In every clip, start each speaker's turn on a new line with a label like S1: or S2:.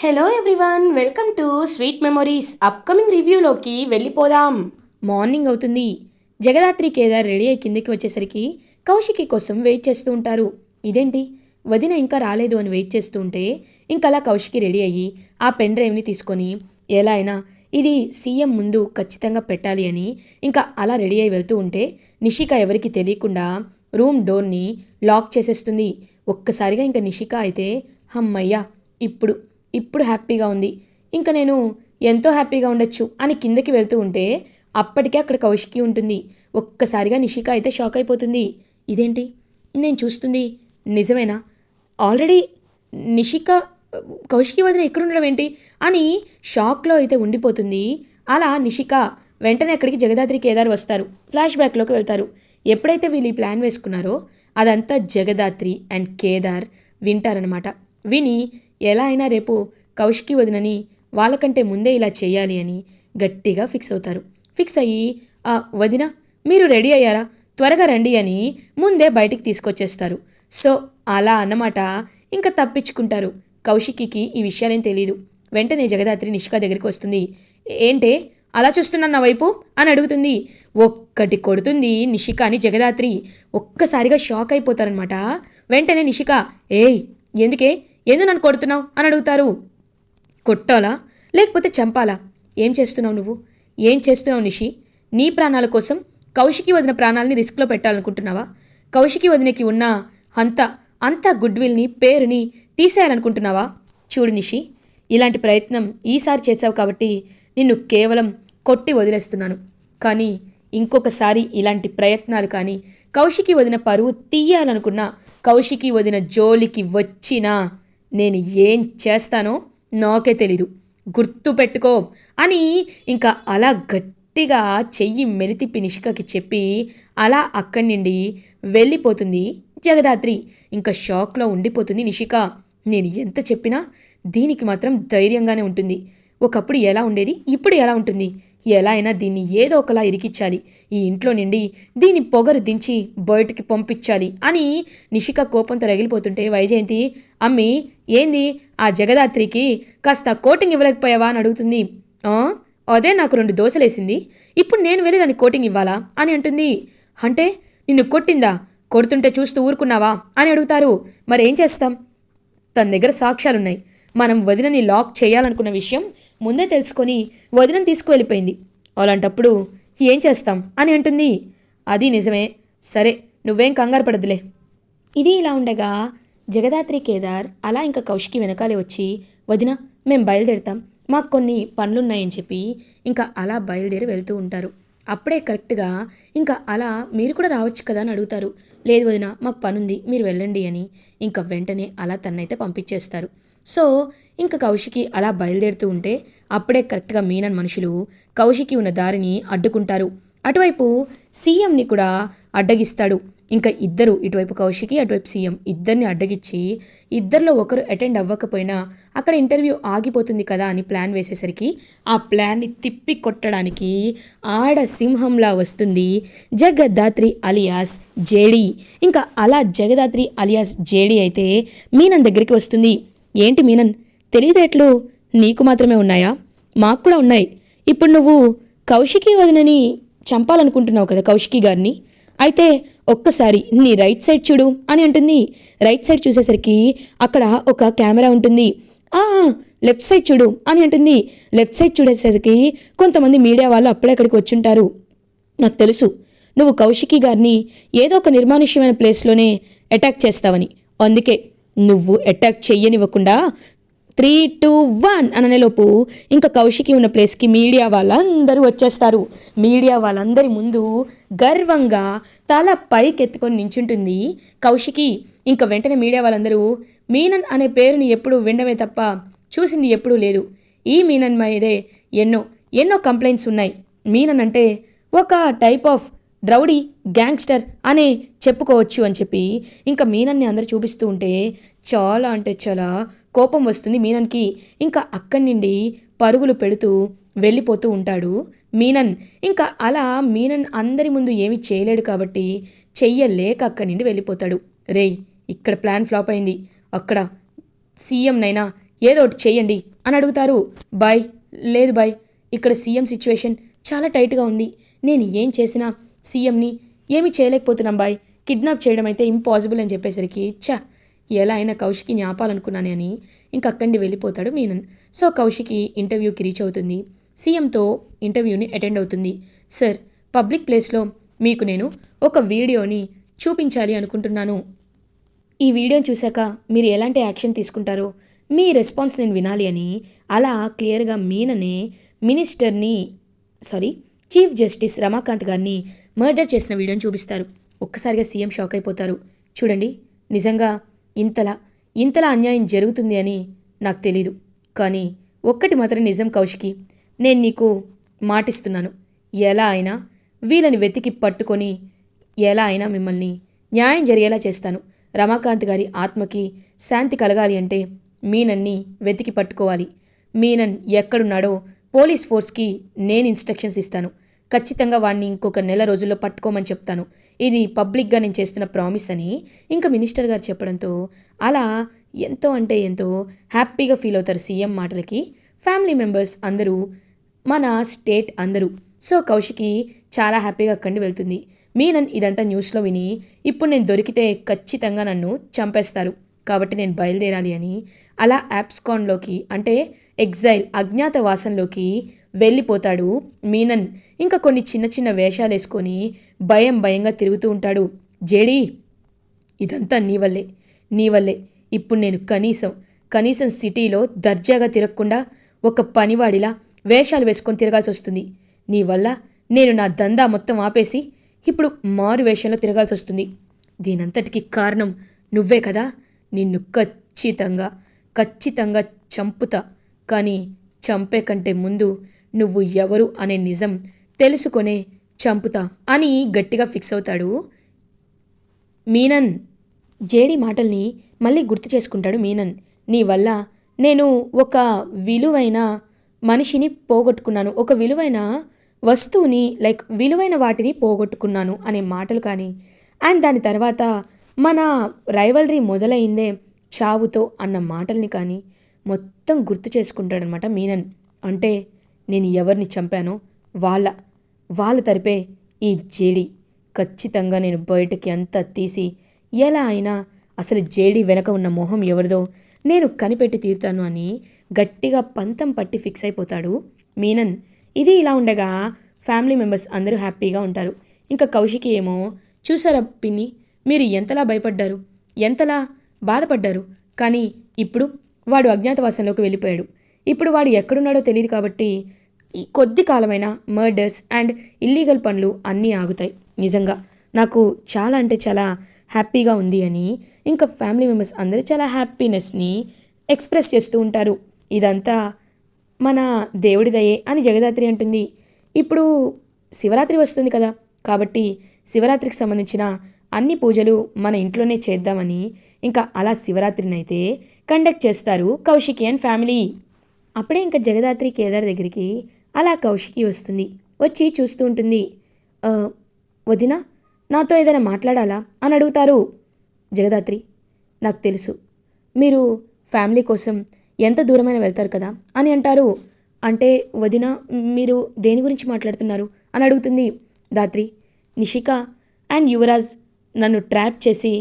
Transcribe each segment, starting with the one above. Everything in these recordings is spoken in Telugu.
S1: Hello everyone, welcome to sweet memories. Upcoming రివ్యూలోకి వెళ్ళిపోదాం. మార్నింగ్ అవుతుంది. జగదాత్రి కేదార్ రెడీ అయ్యి కిందికి వచ్చేసరికి కౌశికి కోసం వెయిట్ చేస్తూ ఉంటారు. ఇదేంటి వదిన ఇంకా రాలేదు అని వెయిట్ చేస్తూ ఉంటే ఇంకలా కౌశికి రెడీ అయ్యి ఆ పెన్ డ్రైవ్ని తీసుకొని ఎలా అయినా ఇది సీఎం ముందు ఖచ్చితంగా పెట్టాలి అని ఇంకా అలా రెడీ అయి వెళ్తూ ఉంటే నిషిక ఎవరికి తెలియకుండా రూమ్ డోర్ని లాక్ చేసేస్తుంది. ఒక్కసారిగా ఇంకా నిషిక అయితే హమ్మయ్య, ఇప్పుడు ఇప్పుడు హ్యాపీగా ఉంది, ఇంకా నేను ఎంతో హ్యాపీగా ఉండొచ్చు అని కిందకి వెళ్తూ ఉంటే అప్పటికే అక్కడ కౌశికి ఉంటుంది. ఒక్కసారిగా నిషిక అయితే షాక్ అయిపోతుంది. ఇదేంటి నేను చూస్తుంది నిజమేనా? ఆల్రెడీ నిషిక కౌశికి వదిన ఎక్కడ ఉండడం ఏంటి అని షాక్లో అయితే ఉండిపోతుంది. అలా నిషిక వెంటనే అక్కడికి జగదాత్రి కేదార్ వస్తారు. ఫ్లాష్ బ్యాక్లోకి వెళ్తారు. ఎప్పుడైతే వీళ్ళు ఈ ప్లాన్ వేసుకున్నారో అదంతా జగదాత్రి అండ్ కేదార్ వింటారనమాట. విని ఎలా అయినా రేపు కౌశికి వదినని వాళ్ళకంటే ముందే ఇలా చేయాలి అని గట్టిగా ఫిక్స్ అవుతారు. ఫిక్స్ అయ్యి వదిన మీరు రెడీ అయ్యారా, త్వరగా రండి అని ముందే బయటికి తీసుకొచ్చేస్తారు. సో అలా అన్నమాట. ఇంకా తప్పించుకుంటారు. కౌశికికి ఈ విషయాలేం తెలీదు. వెంటనే జగదాత్రి నిషిక దగ్గరికి వస్తుంది. ఏంటే అలా చూస్తున్నాను నా వైపు అని అడుగుతుంది. ఒక్కటి కొడుతుంది నిషిక అని జగదాత్రి. ఒక్కసారిగా షాక్ అయిపోతారనమాట. వెంటనే నిషిక ఏయ్ ఎందుకే ఎందుకు నన్ను కొడుతున్నావు అని అడుగుతారు. కొట్టాలా లేకపోతే చంపాలా? ఏం చేస్తున్నావు నువ్వు? ఏం చేస్తున్నావు నిషి? నీ ప్రాణాల కోసం కౌశికి వదిన ప్రాణాలని రిస్క్లో పెట్టాలనుకుంటున్నావా? కౌశికి వదినకి ఉన్న అంత అంత గుడ్ విల్ని పేరుని తీసేయాలనుకుంటున్నావా? చూడు నిషి, ఇలాంటి ప్రయత్నం ఈసారి చేసావు కాబట్టి నిన్ను కేవలం కొట్టి వదిలేస్తున్నాను. కానీ ఇంకొకసారి ఇలాంటి ప్రయత్నాలు కానీ కౌశికి వదిన పరువు తీయాలనుకున్నా, కౌశికి వదిన జోలికి వచ్చినా నేను ఏం చేస్తానో నాకే తెలీదు, గుర్తు పెట్టుకో అని ఇంకా అలా గట్టిగా చెయ్యి మెలితిప్పి నిషికకి చెప్పి అలా అక్కడి నుండి వెళ్ళిపోతుంది జగదాత్రి. ఇంకా షాక్లో ఉండిపోతుంది నిషిక. నేను ఎంత చెప్పినా దీనికి మాత్రం ధైర్యంగానే ఉంటుంది. ఒకప్పుడు ఎలా ఉండేది, ఇప్పుడు ఎలా ఉంటుంది? ఎలా అయినా దీన్ని ఏదో ఒకలా ఇరికిచ్చాలి, ఈ ఇంట్లో నుండి దీని పొగరు దించి బయటికి పంపించాలి అని నిషిక కోపంతో రగిలిపోతుంటే వైజయంతి అమ్మి ఏంది ఆ జగదాత్రికి కాస్త కోటింగ్ ఇవ్వలేకపోయావా అని అడుగుతుంది. అదే నాకు 2 దోశలేసింది, ఇప్పుడు నేను వెళ్ళి దానికి కోటింగ్ ఇవ్వాలా అని అంటుంది. అంటే నిన్ను కొట్టిందా? కొడుతుంటే చూస్తూ ఊరుకున్నావా అని అడుగుతారు. మరేం చేస్తాం, తన దగ్గర సాక్ష్యాలున్నాయి. మనం వదినని లాక్ చేయాలనుకున్న విషయం ముందే తెలుసుకొని వదినని తీసుకువెళ్ళిపోయింది. అలాంటప్పుడు ఏం చేస్తాం అని అంటుంది. అది నిజమే, సరే నువ్వేం కంగారు పడదులే. ఇది ఇలా ఉండగా జగదాత్రి కేదార్ అలా ఇంకా కౌశికి వెనకాలే వచ్చి వదిన మేము బయలుదేరుతాం, మాకు కొన్ని పనులున్నాయని చెప్పి ఇంకా అలా బయలుదేరి వెళ్తూ ఉంటారు. అప్పుడే కరెక్ట్గా ఇంకా అలా మీరు కూడా రావచ్చు కదా అని అడుగుతారు. లేదు వదిన మాకు పనుంది మీరు వెళ్ళండి అని ఇంకా వెంటనే అలా తన్నైతే పంపించేస్తారు. సో ఇంకా కౌశికి అలా బయలుదేరుతూ ఉంటే అప్పుడే కరెక్ట్గా మీనన్ మనుషులు కౌశికి ఉన్న దారిని అడ్డుకుంటారు. అటువైపు సీఎంని కూడా అడ్డగిస్తాడు. ఇంకా ఇద్దరు, ఇటువైపు కౌశికి అటువైపు సీఎం, ఇద్దరిని అడ్డగిచ్చి ఇద్దరిలో ఒకరు అటెండ్ అవ్వకపోయినా అక్కడ ఇంటర్వ్యూ ఆగిపోతుంది కదా అని ప్లాన్ వేసేసరికి ఆ ప్లాన్ని తిప్పి కొట్టడానికి ఆడ సింహంలా వస్తుంది జగదాత్రి అలియాస్ జేడి. ఇంకా అలా జగదాత్రి అలియాస్ జేడి అయితే మీనన్ దగ్గరికి వస్తుంది. ఏంటి మీనన్, తెలివితేటలు నీకు మాత్రమే ఉన్నాయా? మాకు కూడా ఉన్నాయి. ఇప్పుడు నువ్వు కౌశికి వదినని చంపాలనుకుంటున్నావు కదా కౌశికి గారిని, అయితే ఒక్కసారి నీ రైట్ సైడ్ చూడు అని అంటుంది. రైట్ సైడ్ చూసేసరికి అక్కడ ఒక కెమెరా ఉంటుంది. లెఫ్ట్ సైడ్ చూడు అని అంటుంది. లెఫ్ట్ సైడ్ చూసేసరికి కొంతమంది మీడియా వాళ్ళు అప్పుడే అక్కడికి వచ్చుంటారు. నాకు తెలుసు నువ్వు కౌశికి గారిని ఏదో ఒక నిర్మానుష్యమైన ప్లేస్లోనే అటాక్ చేస్తావని, అందుకే నువ్వు అటాక్ చెయ్యనివ్వకుండా 3, 2, 1 అననేలోపు ఇంకా కౌశికి ఉన్న ప్లేస్కి మీడియా వాళ్ళందరూ వచ్చేస్తారు. మీడియా వాళ్ళందరి ముందు గర్వంగా తల పైకెత్తుకొని నించుంటుంది కౌశికి. ఇంకా వెంటనే మీడియా వాళ్ళందరూ మీనన్ అనే పేరుని ఎప్పుడూ వినడమే తప్ప చూసింది ఎప్పుడూ లేదు. ఈ మీనన్ మీదే ఎన్నో ఎన్నో కంప్లైంట్స్ ఉన్నాయి. మీనన్ అంటే ఒక టైప్ ఆఫ్ రౌడీ గ్యాంగ్స్టర్ అనే చెప్పుకోవచ్చు అని చెప్పి ఇంకా మీనన్ని అందరు చూపిస్తూ ఉంటే చాలా అంటే చాలా కోపం వస్తుంది మీనన్కి. ఇంకా అక్కడి నుండి పరుగులు పెడుతూ వెళ్ళిపోతూ ఉంటాడు మీనన్. ఇంకా అలా మీనన్ అందరి ముందు ఏమీ చేయలేడు కాబట్టి చెయ్యలేక అక్కడి నుండి వెళ్ళిపోతాడు. రేయ్ ఇక్కడ ప్లాన్ ఫ్లాప్ అయింది, అక్కడ సీఎంనైనా ఏదో ఒకటి చెయ్యండి అని అడుగుతారు. బాయ్, లేదు బాయ్, ఇక్కడ సీఎం సిచ్యువేషన్ చాలా టైట్గా ఉంది. నేను ఏం చేసినా సీఎంని ఏమీ చేయలేకపోతున్నాం బాయ్. కిడ్నాప్ చేయడం అయితే ఇంపాసిబుల్ అని చెప్పేసరికి ఎలా అయినా కౌశికిని ఆపాలనుకున్నానే అని ఇంక అక్కడి వెళ్ళిపోతాడు మీనన్. సో కౌశికి ఇంటర్వ్యూకి రీచ్ అవుతుంది. సీఎంతో ఇంటర్వ్యూని అటెండ్ అవుతుంది. సార్, పబ్లిక్ ప్లేస్లో మీకు నేను ఒక వీడియోని చూపించాలి అనుకుంటున్నాను. ఈ వీడియోని చూశాక మీరు ఎలాంటి యాక్షన్ తీసుకుంటారో మీ రెస్పాన్స్ నేను వినాలి అని అలా క్లియర్గా మీననే మినిస్టర్ని చీఫ్ జస్టిస్ రమాకాంత్ గారిని మర్డర్ చేసిన వీడియోని చూపిస్తారు. ఒక్కసారిగా సీఎం షాక్ అయిపోతారు. చూడండి, నిజంగా ఇంతలా ఇంతలా అన్యాయం జరుగుతుంది అని నాకు తెలీదు. కానీ ఒక్కటి మాత్రం నిజం కౌశికి, నేను నీకు మాటిస్తున్నాను. ఎలా అయినా వీళ్ళని వెతికి పట్టుకొని ఎలా అయినా మిమ్మల్ని న్యాయం జరిగేలా చేస్తాను. రమాకాంత్ గారి ఆత్మకి శాంతి కలగాలి అంటే మీనన్ని వెతికి పట్టుకోవాలి. మీనన్ ఎక్కడున్నాడో పోలీస్ ఫోర్స్కి నేను ఇన్స్ట్రక్షన్స్ ఇస్తాను. ఖచ్చితంగా వాడిని ఇంకొక నెల రోజుల్లో పట్టుకోమని చెప్తాను. ఇది పబ్లిక్గా నేను చేస్తున్న ప్రామిస్ అని ఇంకా మినిస్టర్ గారు చెప్పడంతో అలా ఎంతో అంటే ఎంతో హ్యాపీగా ఫీల్ అవుతారు సీఎం మాటలకి ఫ్యామిలీ మెంబర్స్ అందరూ, మన స్టేట్ అందరూ. సో కౌశికి చాలా హ్యాపీగా అక్కడి వెళ్తుంది. మీనన్ ఇదంతా న్యూస్లో విని ఇప్పుడు నేను దొరికితే ఖచ్చితంగా నన్ను చంపేస్తారు, కాబట్టి నేను బయలుదేరాలి అని అలా యాప్స్కాన్లోకి అంటే ఎగ్జైల్ అజ్ఞాతవాసంలోకి వెళ్ళిపోతాడు మీనన్. ఇంకా కొన్ని చిన్న చిన్న వేషాలు వేసుకొని భయంగా తిరుగుతూ ఉంటాడు. జేడీ, ఇదంతా నీ వల్లే ఇప్పుడు నేను కనీసం సిటీలో దర్జాగా తిరగకుండా ఒక పనివాడిలా వేషాలు వేసుకొని తిరగాల్సి వస్తుంది. నీ వల్ల నేను నా దందా మొత్తం ఆపేసి ఇప్పుడు మారు వేషంలో తిరగాల్సి వస్తుంది. దీనంతటికి కారణం నువ్వే కదా. నిన్ను ఖచ్చితంగా చంపుతా. కానీ చంపే కంటే ముందు నువ్వు ఎవరు అనే నిజం తెలుసుకొనే చంపుతా అని గట్టిగా ఫిక్స్ అవుతాడు మీనన్. జేడీ మాటల్ని మళ్ళీ గుర్తు చేసుకుంటాడు మీనన్. నీ వల్ల నేను ఒక విలువైన మనిషిని పోగొట్టుకున్నాను, ఒక విలువైన వస్తువుని విలువైన వాటిని పోగొట్టుకున్నాను అనే మాటలు కానీ, అండ్ దాని తర్వాత మన రైవల్రీ మొదలైందే చావుతో అన్న మాటల్ని కానీ మొత్తం గుర్తు చేసుకుంటాడనమాట మీనన్. అంటే నేను ఎవరిని చంపానో వాళ్ళ తరపే ఈ జేడీ. ఖచ్చితంగా నేను బయటకి అంతా తీసి ఎలా అయినా అసలు జేడీ వెనక ఉన్న మొహం ఎవరిదో నేను కనిపెట్టి తీరుతాను అని గట్టిగా పంతం పట్టి ఫిక్స్ అయిపోతాడు మీనన్. ఇది ఇలా ఉండగా ఫ్యామిలీ మెంబర్స్ అందరూ హ్యాపీగా ఉంటారు. ఇంకా కౌశికి ఏమో, చూసారా పిన్ని, మీరు ఎంతలా భయపడ్డారు, ఎంతలా బాధపడ్డారు, కానీ ఇప్పుడు వాడు అజ్ఞాతవాసంలోకి వెళ్ళిపోయాడు. ఇప్పుడు వాడు ఎక్కడున్నాడో తెలియదు కాబట్టి ఈ కొద్ది కాలమైన మర్డర్స్ అండ్ ఇల్లీగల్ పనులు అన్నీ ఆగుతాయి. నిజంగా నాకు చాలా అంటే చాలా హ్యాపీగా ఉంది అని ఇంకా ఫ్యామిలీ మెంబర్స్ అందరూ చాలా హ్యాపీనెస్ని ఎక్స్ప్రెస్ చేస్తూ ఉంటారు. ఇదంతా మన దేవుడి దయే అని జగదాత్రి అంటుంది. ఇప్పుడు శివరాత్రి వస్తుంది కదా, కాబట్టి శివరాత్రికి సంబంధించిన అన్ని పూజలు మన ఇంట్లోనే చేద్దామని ఇంకా అలా శివరాత్రిని అయితే కండక్ట్ చేస్తారు కౌశికి అండ్ ఫ్యామిలీ. అప్పుడే ఇంకా జగదాత్రి కేదార్ దగ్గరికి అలా కౌశికి వస్తుంది. వచ్చి చూస్తూ ఉంటుంది. వదిన, నాతో ఏదైనా మాట్లాడాలా అని అడుగుతారు. జగదాత్రి, నాకు తెలుసు మీరు ఫ్యామిలీ కోసం ఎంత దూరమైనా వెళ్తారు కదా అని అంటారు. అంటే వదిన, మీరు దేని గురించి మాట్లాడుతున్నారు అని అడుగుతుంది. దాత్రి, నిషిక అండ్ యువరాజ్ నన్ను ట్రాప్ చేసి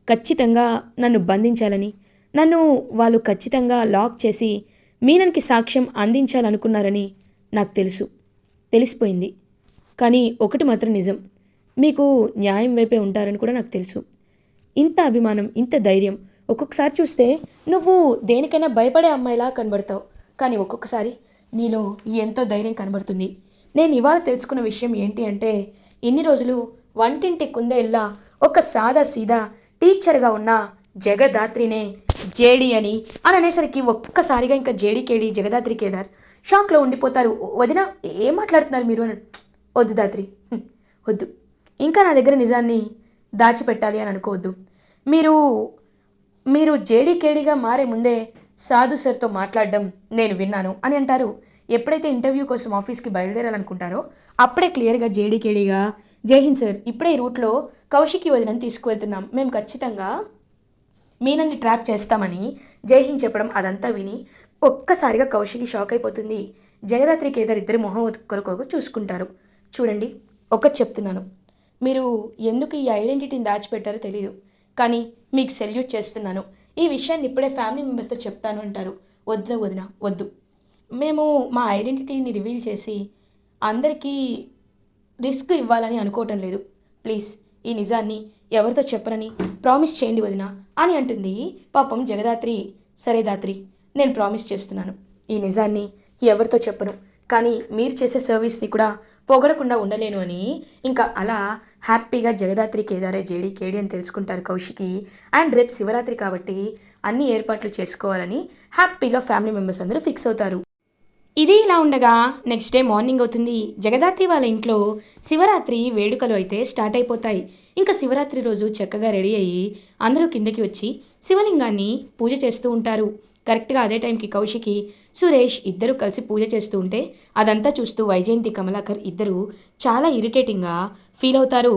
S1: ఖచ్చితంగా నన్ను బంధించాలని, నన్ను వాళ్ళు ఖచ్చితంగా లాక్ చేసి మీనన్కి సాక్ష్యం అందించాలనుకున్నారని నాకు తెలిసిపోయింది. కానీ ఒకటి మాత్రం నిజం, మీకు న్యాయం వైపే ఉంటారని కూడా నాకు తెలుసు. ఇంత అభిమానం, ఇంత ధైర్యం, ఒక్కొక్కసారి చూస్తే నువ్వు దేనికైనా భయపడే అమ్మాయిలా కనబడతావు, కానీ ఒక్కొక్కసారి నీలో ఎంతో ధైర్యం కనబడుతుంది. నేను ఇవాళ తెలుసుకున్న విషయం ఏంటి అంటే, ఇన్ని రోజులు వంటింటి కుందేళ్ళ ఒక సాదా సీదా టీచర్గా ఉన్న జగదాత్రినే జేడీ అని అనేసరికి ఒక్కసారిగా ఇంకా జేడీ కేడీ జగదాత్రి కేదార్ షాక్లో ఉండిపోతారు. వదిన, ఏం మాట్లాడుతున్నారు మీరు అని. వద్దు దాత్రి, వద్దు, ఇంకా నా దగ్గర నిజాన్ని దాచిపెట్టాలి అని అనుకోవద్దు. మీరు జేడీ కేడీగా మారే ముందే సాధు సార్తో మాట్లాడడం నేను విన్నాను అని అంటారు. ఎప్పుడైతే ఇంటర్వ్యూ కోసం ఆఫీస్కి బయలుదేరాలనుకుంటారో అప్పుడే క్లియర్గా జేడీ కేడీగా, జై హింద్ సార్, ఇప్పుడే ఈ రూట్లో కౌశికి వదినని తీసుకువెళ్తున్నాం, మేము ఖచ్చితంగా మీనన్ని ట్రాప్ చేస్తామని జైహింద్ చెప్పడం అదంతా విని ఒక్కసారిగా కౌశికి షాక్ అయిపోతుంది. జగదాత్రి కేదార్ ఇద్దరి మొహం ఒకరికొకరు చూసుకుంటారు. చూడండి, ఒకటి చెప్తున్నాను, మీరు ఎందుకు ఈ ఐడెంటిటీని దాచిపెట్టారో తెలీదు, కానీ మీకు సెల్యూట్ చేస్తున్నాను. ఈ విషయాన్ని ఇప్పుడే ఫ్యామిలీ మెంబర్స్తో చెప్తాను అంటారు. వద్దు వదిన, వద్దు. మేము మా ఐడెంటిటీని రివీల్ చేసి అందరికీ రిస్క్ ఇవ్వాలని అనుకోవటం లేదు. ప్లీజ్ ఈ నిజాన్ని ఎవరితో చెప్పనని ప్రామిస్ చేయండి వదిన అని అంటుంది. పాపం జగదాత్రి, సరే దాత్రి, నేను ప్రామిస్ చేస్తున్నాను, ఈ నిజాన్ని ఎవరితో చెప్పను, కానీ మీరు చేసే సర్వీస్ని కూడా పొగడకుండా ఉండలేను అని ఇంకా అలా హ్యాపీగా జగదాత్రి కేదారే జేడి కేడి అని తెలుసుకుంటారు కౌశికి. అండ్ రేపు శివరాత్రి కాబట్టి అన్ని ఏర్పాట్లు చేసుకోవాలని హ్యాపీగా ఫ్యామిలీ మెంబర్స్ అందరూ ఫిక్స్ అవుతారు. ఇది ఇలా ఉండగా నెక్స్ట్ డే మార్నింగ్ అవుతుంది. జగదాత్రి వాళ్ళ ఇంట్లో శివరాత్రి వేడుకలు అయితే స్టార్ట్ అయిపోతాయి. ఇంకా శివరాత్రి రోజు చక్కగా రెడీ అయ్యి అందరూ కిందకి వచ్చి శివలింగాన్ని పూజ చేస్తూ ఉంటారు. కరెక్ట్గా అదే టైంకి కౌశికి, సురేష్ ఇద్దరు కలిసి పూజ చేస్తూ ఉంటే అదంతా చూస్తూ వైజయంతి, కమలాకర్ ఇద్దరు చాలా ఇరిటేటింగ్గా ఫీల్ అవుతారు.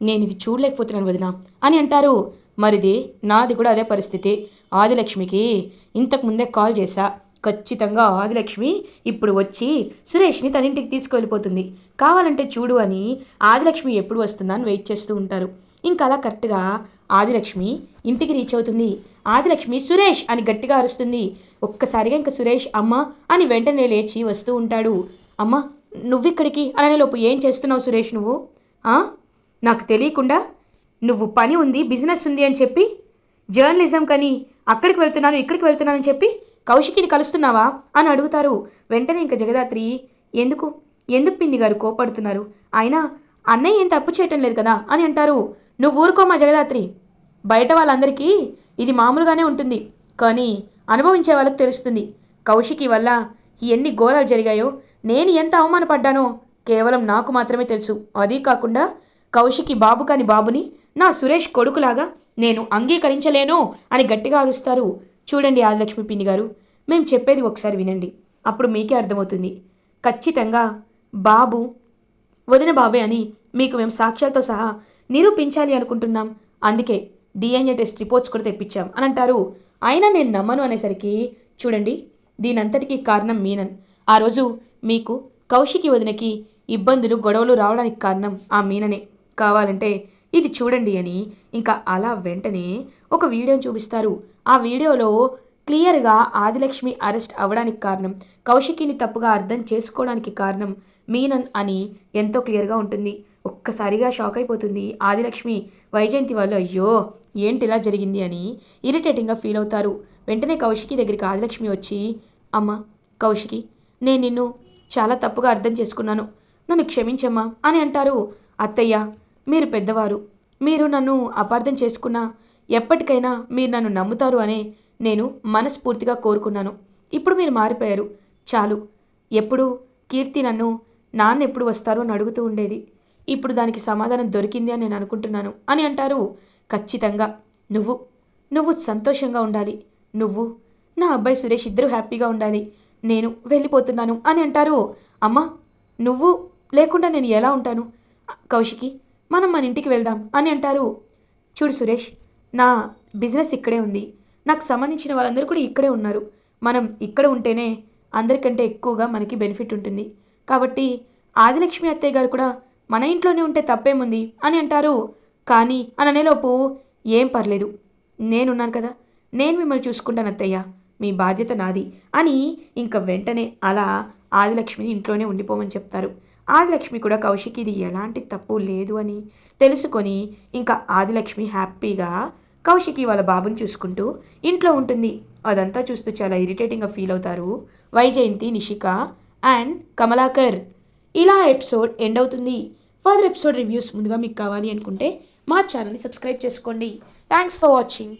S1: నేను ఇది చూడలేకపోతున్నాను వదిన అని అంటారు. మరిది నాది కూడా అదే పరిస్థితి. ఆదిలక్ష్మికి ఇంతకుముందే కాల్ చేశా, ఖచ్చితంగా ఆదిలక్ష్మి ఇప్పుడు వచ్చి సురేష్ని తన ఇంటికి తీసుకువెళ్ళిపోతుంది, కావాలంటే చూడు అని ఆదిలక్ష్మి ఎప్పుడు వస్తుందా అని వెయిట్ చేస్తూ ఉంటారు. ఇంకా అలా కరెక్ట్గా ఆదిలక్ష్మి ఇంటికి రీచ్ అవుతుంది. ఆదిలక్ష్మి సురేష్ అని గట్టిగా అరుస్తుంది. ఒక్కసారిగా ఇంకా సురేష్ అమ్మ అని వెంటనే లేచి వస్తూ ఉంటాడు. అమ్మ నువ్విక్కడికి అనేలోపు ఏం చేస్తున్నావు సురేష్ నువ్వు? నాకు తెలియకుండా నువ్వు పని ఉంది, బిజినెస్ ఉంది అని చెప్పి జర్నలిజం కని అక్కడికి వెళ్తున్నాను ఇక్కడికి వెళ్తున్నానని చెప్పి కౌశికిని కలుస్తున్నావా అని అడుగుతారు. వెంటనే ఇంకా జగదాత్రి, ఎందుకు ఎందుకు పిన్ని గారు కోపడుతున్నారు? అయినా అన్నయ్య ఏం తప్పు చేయటం లేదు కదా అని అంటారు. నువ్వు ఊరుకోమా జగదాత్రి, బయట వాళ్ళందరికీ ఇది మామూలుగానే ఉంటుంది, కానీ అనుభవించే వాళ్ళకి తెలుస్తుంది. కౌశికి వల్ల ఎన్ని ఘోరాలు జరిగాయో, నేను ఎంత అవమానపడ్డానో కేవలం నాకు మాత్రమే తెలుసు. అదీ కాకుండా కౌశికి బాబు కాని బాబుని నా సురేష్ కొడుకులాగా నేను అంగీకరించలేను అని గట్టిగా అరుస్తారు. చూడండి ఆదిలక్ష్మి పిన్ని గారు, మేము చెప్పేది ఒకసారి వినండి, అప్పుడు మీకే అర్థమవుతుంది. ఖచ్చితంగా బాబు వదిన బాబే అని మీకు మేము సాక్ష్యాలతో సహా నిరూపించాలి అనుకుంటున్నాం. అందుకే డిఎన్ఏ టెస్ట్ రిపోర్ట్స్ కూడా తెప్పించాం అని అంటారు. అయినా నేను నమ్మను అనేసరికి, చూడండి దీనంతటికీ కారణం మీనన్. ఆ రోజు మీకు కౌశికి వదినకి ఇబ్బందులు గొడవలు రావడానికి కారణం ఆ మీననే. కావాలంటే ఇది చూడండి అని ఇంకా అలా వెంటనే ఒక వీడియోని చూపిస్తారు. ఆ వీడియోలో క్లియర్గా ఆదిలక్ష్మి అరెస్ట్ అవ్వడానికి కారణం, కౌశికిని తప్పుగా అర్థం చేసుకోవడానికి కారణం మీనన్ అని ఎంతో క్లియర్గా ఉంటుంది. ఒక్కసారిగా షాక్ అయిపోతుంది ఆదిలక్ష్మి. వైజయంతి వాళ్ళు అయ్యో ఏంటి ఇలా జరిగింది అని ఇరిటేటింగ్గా ఫీల్ అవుతారు. వెంటనే కౌశికి దగ్గరికి ఆదిలక్ష్మి వచ్చి, అమ్మ కౌశికి, నేను నిన్ను చాలా తప్పుగా అర్థం చేసుకున్నాను, నన్ను క్షమించమ్మా అని అంటారు. అత్తయ్య మీరు పెద్దవారు, మీరు నన్ను అపార్థం చేసుకున్నా ఎప్పటికైనా మీరు నన్ను నమ్ముతారు అనే నేను మనస్ఫూర్తిగా కోరుకున్నాను. ఇప్పుడు మీరు మారిపోయారు, చాలు. ఎప్పుడు కీర్తి నన్ను నాన్న ఎప్పుడు వస్తారు అని అడుగుతూ ఉండేది, ఇప్పుడు దానికి సమాధానం దొరికింది అని నేను అనుకుంటున్నాను అని అంటారు. ఖచ్చితంగా నువ్వు నువ్వు సంతోషంగా ఉండాలి, నువ్వు నా అబ్బాయి సురేష్ ఇద్దరు హ్యాపీగా ఉండాలి, నేను వెళ్ళిపోతున్నాను అని అంటారు. అమ్మ నువ్వు లేకుండా నేను ఎలా ఉంటాను? కౌశికి మనం మన ఇంటికి వెళ్దాం అని అంటారు. చూడు సురేష్, నా బిజినెస్ ఇక్కడే ఉంది, నాకు సంబంధించిన వాళ్ళందరూ కూడా ఇక్కడే ఉన్నారు, మనం ఇక్కడ ఉంటేనే అందరికంటే ఎక్కువగా మనకి బెనిఫిట్ ఉంటుంది, కాబట్టి ఆదిలక్ష్మి అత్తయ్య గారు కూడా మన ఇంట్లోనే ఉంటే తప్పేముంది అని అంటారు. కానీ అని అనేలోపు, ఏం పర్లేదు, నేనున్నాను కదా, నేను మిమ్మల్ని చూసుకుంటాను అత్తయ్య, మీ బాధ్యత నాది అని ఇంక వెంటనే అలా ఆదిలక్ష్మిని ఇంట్లోనే ఉండిపోమని చెప్తారు. ఆదిలక్ష్మి కూడా కౌశికిది ఎలాంటి తప్పు లేదు అని తెలుసుకొని ఇంకా ఆదిలక్ష్మి హ్యాపీగా కౌశికి వాళ్ళ బాబుని చూసుకుంటూ ఇంట్లో ఉంటుంది. అదంతా చూస్తూ చాలా ఇరిటేటింగ్గా ఫీల్ అవుతారు వైజయంతి, నిషిక అండ్ కమలాకర్. ఇలా ఎపిసోడ్ ఎండ్ అవుతుంది. ఫర్దర్ ఎపిసోడ్ రివ్యూస్ ముందుగా మీకు కావాలి అనుకుంటే మా ఛానల్ని సబ్స్క్రైబ్ చేసుకోండి. Thanks for watching.